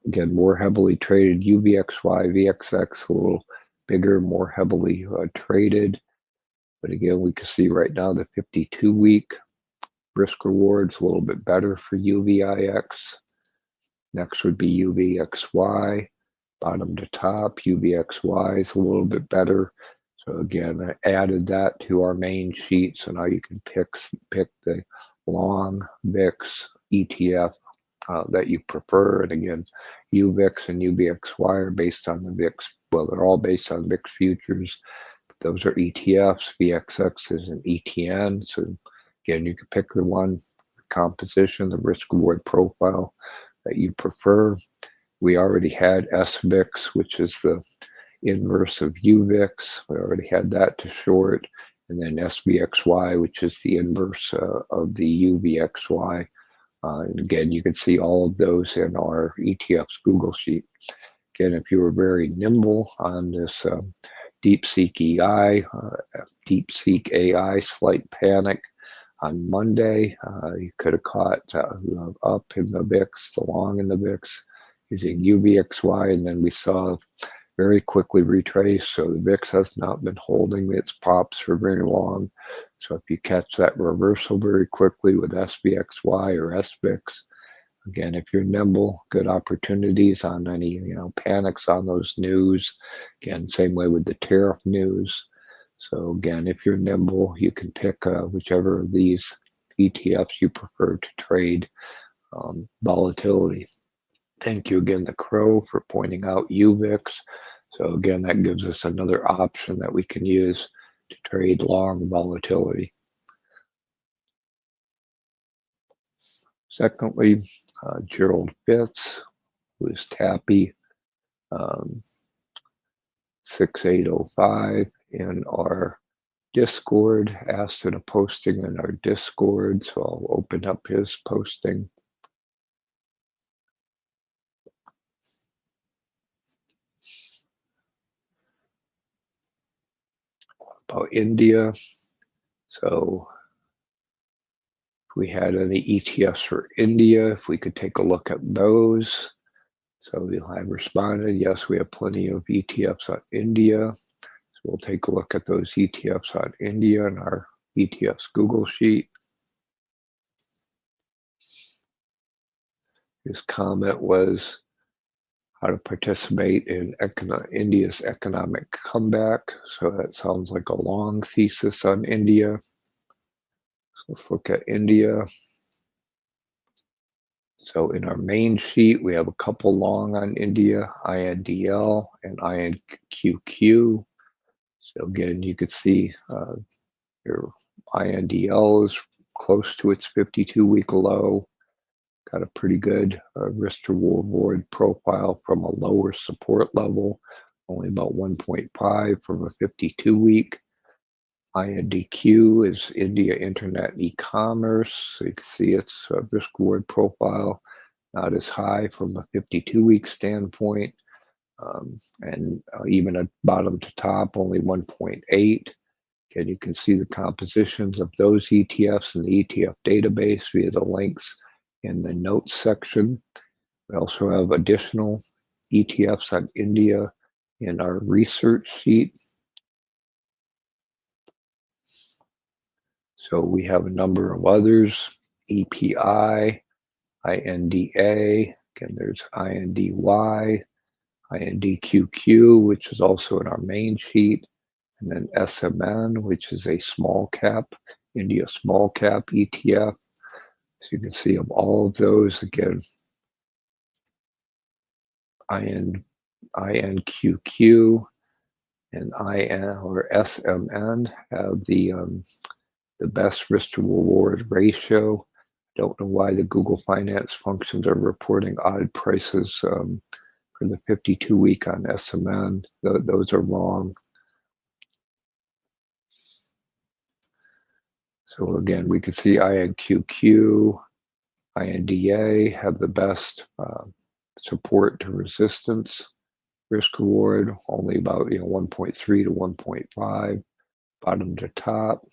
again, more heavily traded. UVXY, VXX, a little bigger, more heavily traded. But again, we can see right now the 52-week risk reward's a little bit better for UVIX. Next would be UVXY, bottom to top. UVXY is a little bit better. So again, I added that to our main sheet. So now you can pick the long VIX ETF that you prefer. And again, UVIX and UVXY are based on the VIX. Well, they're all based on VIX futures. But those are ETFs. VXX is an ETN. So again, you can pick the one, the composition, the risk reward profile that you prefer. We already had SVIX, which is the inverse of UVIX. We already had that to short. And then SVXY, which is the inverse of the UVXY. And again, you can see all of those in our ETFs Google Sheet. Again, if you were very nimble on this DeepSeek AI slight panic on Monday, you could have caught up in the VIX, the long in the VIX, using UVXY, and then we saw very quickly retrace. So the VIX has not been holding its pops for very long. So if you catch that reversal very quickly with SVXY or SVIX, again, if you're nimble, good opportunities on any panics on those news. Again, same way with the tariff news. So again, if you're nimble, you can pick whichever of these ETFs you prefer to trade volatility. Thank you again to Crow for pointing out UVIX. So again, that gives us another option that we can use to trade long volatility. Secondly, Gerald Fitz, who is Tappy 6805 in our Discord, asked in a posting in our Discord. So I'll open up his posting. About India. So if we had any ETFs for India, if we could take a look at those. So I responded, yes, we have plenty of ETFs on India. So we'll take a look at those ETFs on India in our ETFs Google Sheet. His comment was how to participate in India's economic comeback. So that sounds like a long thesis on India. So let's look at India. So in our main sheet, we have a couple long on India, INDL and INQQ. So again, you could see your INDL is close to its 52-week low. Got a pretty good risk to reward profile from a lower support level, only about 1.5 from a 52-week. INDQ is India Internet E-commerce. So you can see its risk reward profile not as high from a 52-week standpoint, and even at bottom to top, only 1.8. Again, you can see the compositions of those ETFs in the ETF database via the links in the notes section. We also have additional ETFs on India in our research sheet. So we have a number of others, EPI, INDA, again, there's INDY, INDQQ, which is also in our main sheet, and then SMN, which is a small cap, India small cap ETF. So you can see of all of those, again, INQQ and SMN have the best risk to reward ratio. Don't know why the Google Finance functions are reporting odd prices for the 52-week on SMN. Those are wrong. So again, we can see INQQ, INDA have the best support to resistance risk reward, only about 1.3 to 1.5. Bottom to top,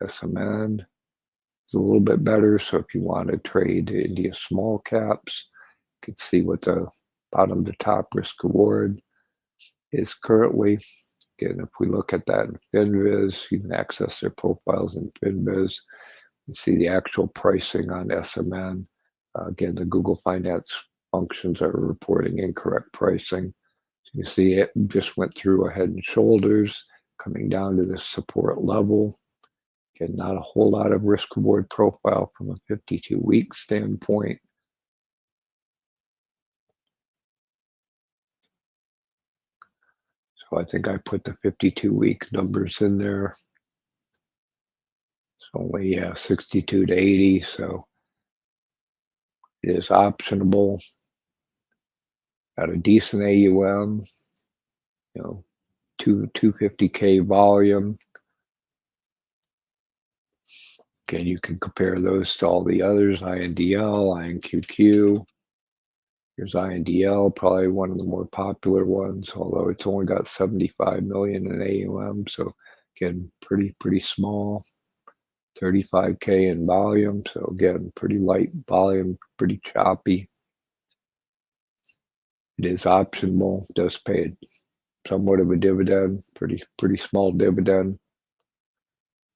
SMN is a little bit better. So if you want to trade India small caps, you can see what the bottom to top risk reward is currently. Again, if we look at that in FinViz, you can access their profiles in FinViz and see the actual pricing on SMN. Again, the Google Finance functions are reporting incorrect pricing. So you see it just went through a head and shoulders, coming down to the support level. Again, not a whole lot of risk reward profile from a 52-week standpoint. So I think I put the 52-week numbers in there. It's only 62 to 80, so it is optionable. Got a decent AUM. you know, 250K volume. Again, you can compare those to all the others, INDL, INQQ. Here's INDL, probably one of the more popular ones, although it's only got 75 million in AUM. So again, pretty small, 35K in volume. So again, pretty light volume, pretty choppy. It is optionable, does pay somewhat of a dividend, pretty small dividend.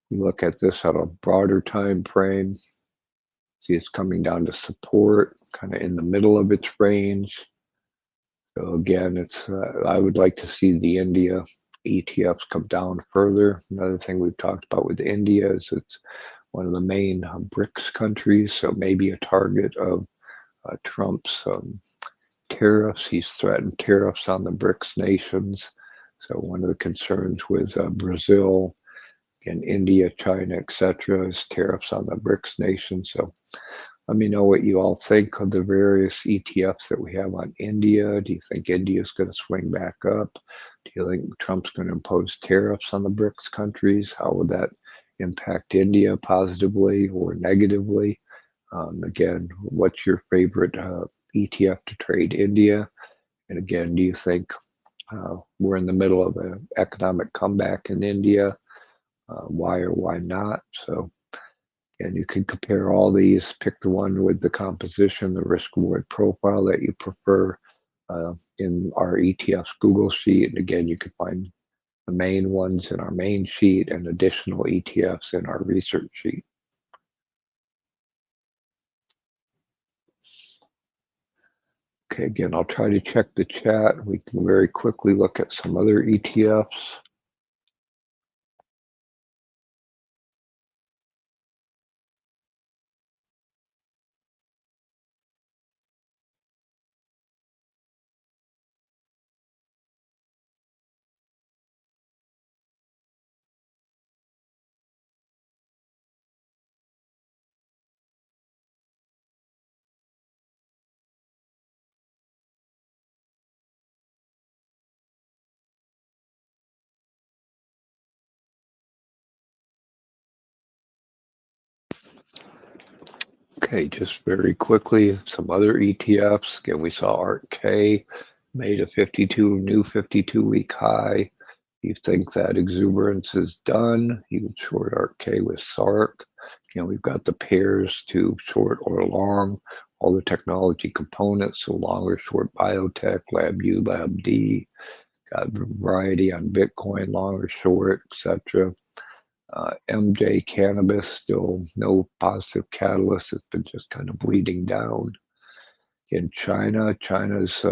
You look at this on a broader time frame. See, it's coming down to support, kind of in the middle of its range. So again, it's I would like to see the India ETFs come down further. Another thing we've talked about with India is it's one of the main BRICS countries, so maybe a target of Trump's tariffs. He's threatened tariffs on the BRICS nations. So one of the concerns with Brazil and India, China, etc., is tariffs on the BRICS nations. So let me know what you all think of the various ETFs that we have on India. Do you think India is going to swing back up? Do you think Trump's going to impose tariffs on the BRICS countries? How would that impact India positively or negatively? Again, what's your favorite ETF to trade India? And again, do you think we're in the middle of an economic comeback in India? Why or why not? So, and you can compare all these, pick the one with the composition, the risk reward profile that you prefer in our ETFs Google sheet. And again, you can find the main ones in our main sheet and additional ETFs in our research sheet. Okay, again, I'll try to check the chat. We can very quickly look at some other ETFs. Okay, just very quickly, some other ETFs. Again, we saw ARK-K made a 52-week high. You think that exuberance is done, you would short ARK-K with SARK. We've got the pairs to short or long, all the technology components, so long or short biotech, LabU, LabD, got variety on Bitcoin, long or short, etc. MJ Cannabis, still no positive catalyst. It's been just kind of bleeding down. In China's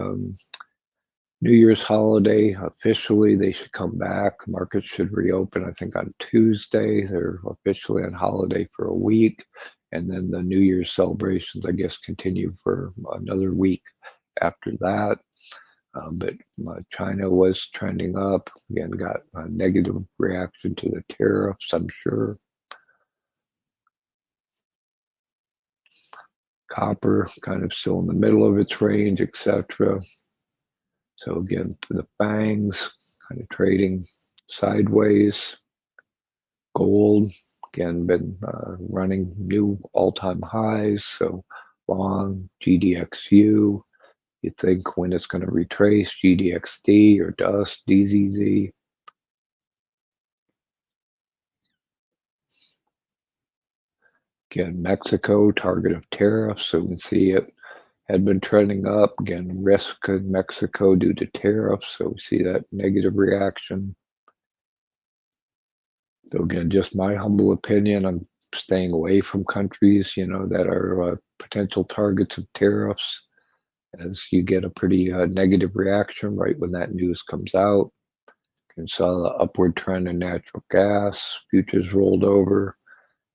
New Year's holiday, officially, they should come back. Markets should reopen, I think, on Tuesday. They're officially on holiday for a week. And then the New Year's celebrations, I guess, continue for another week after that. But China was trending up. Again, got a negative reaction to the tariffs, I'm sure. Copper kind of still in the middle of its range, etc. So again, for the FANGs, kind of trading sideways. Gold, again, been running new all-time highs. So long GDXU. You think when it's going to retrace GDXD or DUST, DZZ. Again, Mexico, target of tariffs. So we can see it had been trending up. Again, risk in Mexico due to tariffs. So we see that negative reaction. So again, just my humble opinion, I'm staying away from countries, that are potential targets of tariffs, as you get a pretty negative reaction right when that news comes out. And saw the upward trend in natural gas, futures rolled over,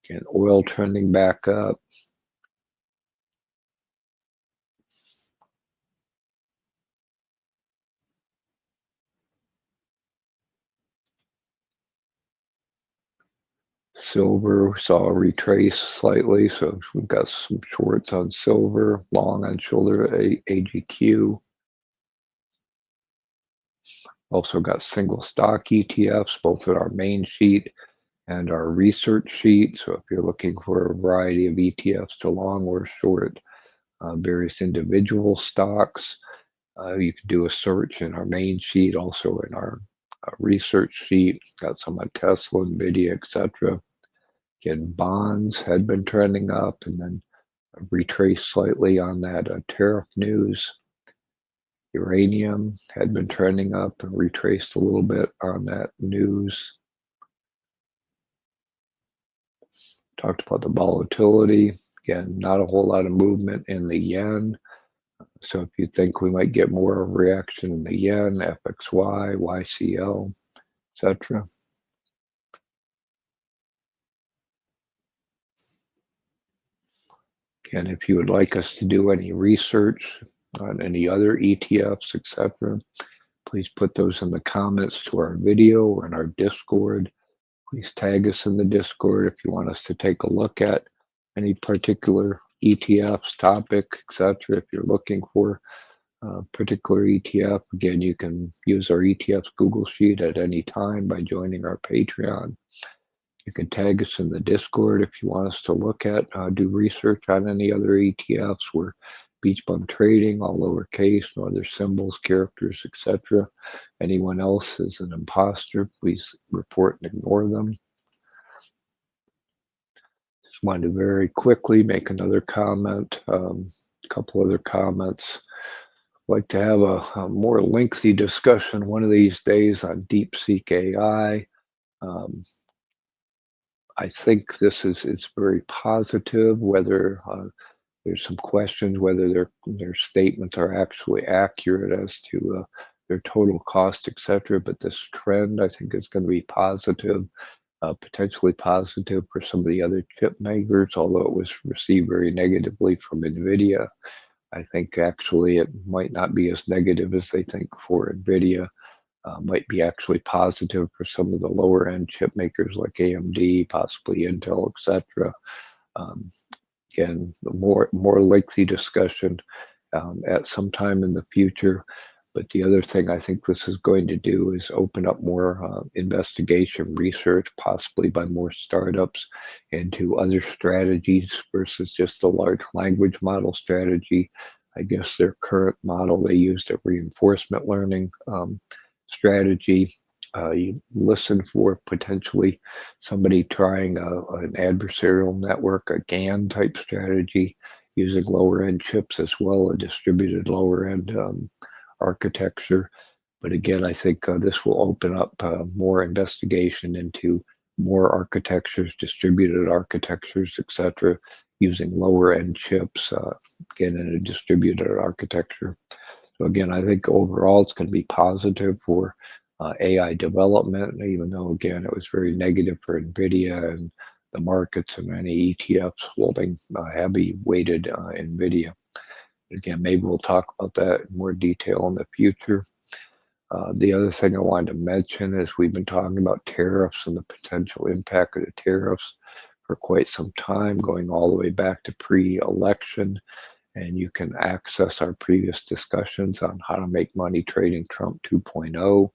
and oil trending back up. Silver saw a retrace slightly, so we've got some shorts on silver, long on shoulder AGQ. Also got single stock ETFs, both at our main sheet and our research sheet. So if you're looking for a variety of ETFs to long or short various individual stocks, you can do a search in our main sheet, also in our research sheet. Got some on Tesla, Nvidia, etc. Again, bonds had been trending up and then retraced slightly on that tariff news. Uranium had been trending up and retraced a little bit on that news. Talked about the volatility. Again, not a whole lot of movement in the yen. So if you think we might get more of a reaction in the yen, FXY, YCL, etc. Again, if you would like us to do any research on any other ETFs, etc., please put those in the comments to our video or in our Discord. Please tag us in the Discord if you want us to take a look at any particular ETFs, topic, etc. If you're looking for a particular ETF, again, you can use our ETFs Google Sheet at any time by joining our Patreon. You can tag us in the Discord if you want us to look at, do research on any other ETFs. We're BeachBum Trading, all lowercase, no other symbols, characters, etc. Anyone else is an imposter, please report and ignore them. Just wanted to very quickly make another comment, a couple other comments. I'd like to have a more lengthy discussion one of these days on DeepSeek AI. I think this is very positive, whether there's some questions whether their statements are actually accurate as to their total cost, etc. But this trend, I think, is going to be positive, potentially positive for some of the other chip makers, although it was received very negatively from NVIDIA. I think actually it might not be as negative as they think for NVIDIA. Might be actually positive for some of the lower end chip makers like AMD, possibly Intel, etc. Um, Again, the more lengthy discussion at some time in the future. But the other thing I think this is going to do is open up more investigation, research, possibly by more startups into other strategies versus just the large language model strategy. I guess their current model, they used a reinforcement learning strategy. You listen for potentially somebody trying an adversarial network, a GAN type strategy, using lower end chips as well, a distributed lower end architecture. But again, I think this will open up more investigation into more architectures, distributed architectures, etc., using lower end chips, again, in a distributed architecture. So again, I think overall it's going to be positive for AI development, even though again it was very negative for NVIDIA and the markets and many ETFs holding heavy weighted NVIDIA. Again, maybe we'll talk about that in more detail in the future. The other thing I wanted to mention is we've been talking about tariffs and the potential impact of the tariffs for quite some time, going all the way back to pre-election. And you can access our previous discussions on how to make money trading Trump 2.0,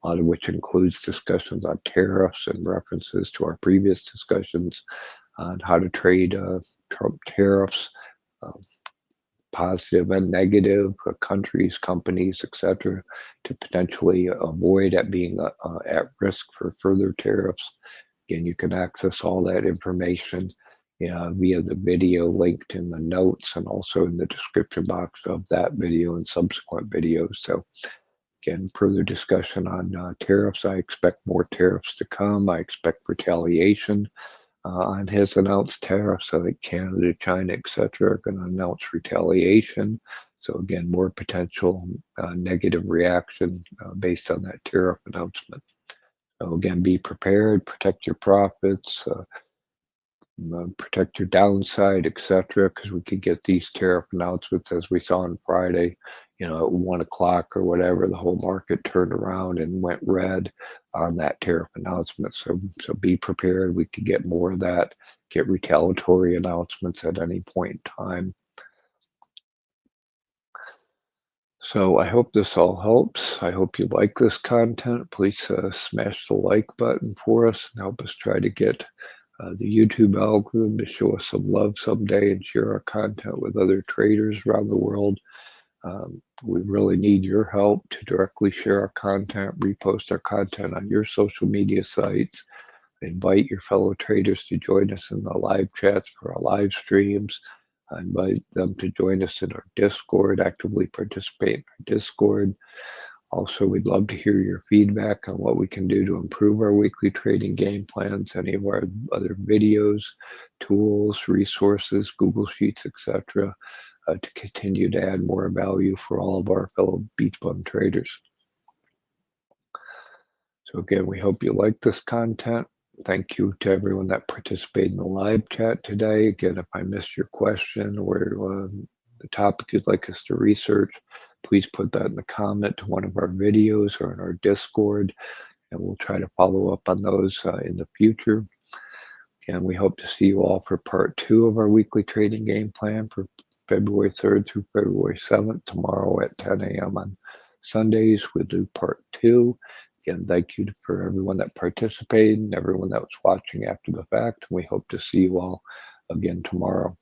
a lot of which includes discussions on tariffs and references to our previous discussions on how to trade Trump tariffs, uh, positive and negative, countries, companies, etc., to potentially avoid being at risk for further tariffs. Again, you can access all that information via the video linked in the notes and also in the description box of that video and subsequent videos. So again, further discussion on tariffs. I expect more tariffs to come. I expect retaliation on his announced tariffs. I think Canada, China, etc., are going to announce retaliation. So again, more potential negative reaction based on that tariff announcement. So again, be prepared, protect your profits, protect your downside, etc., because we could get these tariff announcements as we saw on Friday, at 1 o'clock or whatever, the whole market turned around and went red on that tariff announcement. So be prepared. We could get more of that, get retaliatory announcements at any point in time. So I hope this all helps. I hope you like this content. Please smash the like button for us and help us try to get the YouTube algorithm to show us some love someday and share our content with other traders around the world. We really need your help to directly share our content, repost our content on your social media sites, invite your fellow traders to join us in the live chats for our live streams. Invite them to join us in our Discord, actively participate in our Discord. Also, we'd love to hear your feedback on what we can do to improve our weekly trading game plans, any of our other videos, tools, resources, Google Sheets, etc., to continue to add more value for all of our fellow BeachBum traders. So again, we hope you like this content. Thank you to everyone that participated in the live chat today. Again, if I missed your question or the topic you'd like us to research, please put that in the comment to one of our videos or in our Discord, and we'll try to follow up on those in the future. Again, we hope to see you all for part 2 of our weekly trading game plan for February 3rd through February 7th. Tomorrow at 10 a.m. on Sundays, we'll do part 2. Again, thank you for everyone that participated and everyone that was watching after the fact. We hope to see you all again tomorrow.